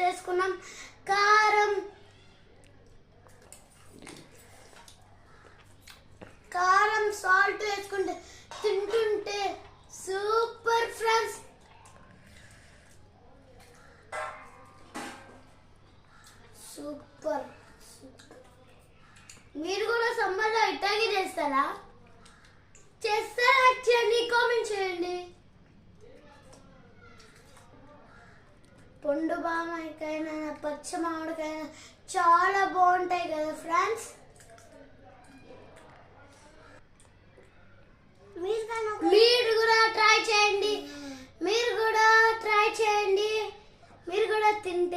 వేసుకున్నాం. కారం సాల్ట్ వేసుకుంటే తింటుంటే సూపర్ ఫ్రెండ్స్. సూపర్. మీరు కూడా సమ్మర్లో ఇట్లాగే చేస్తారా? చేయండి, కామెంట్ చేయండి. పండు మామిడికైనా పచ్చ మామిడికైనా చాలా బాగుంటాయి కదా ఫ్రెండ్స్. మీరు కూడా ట్రై చేయండి. మీరు కూడా తింటే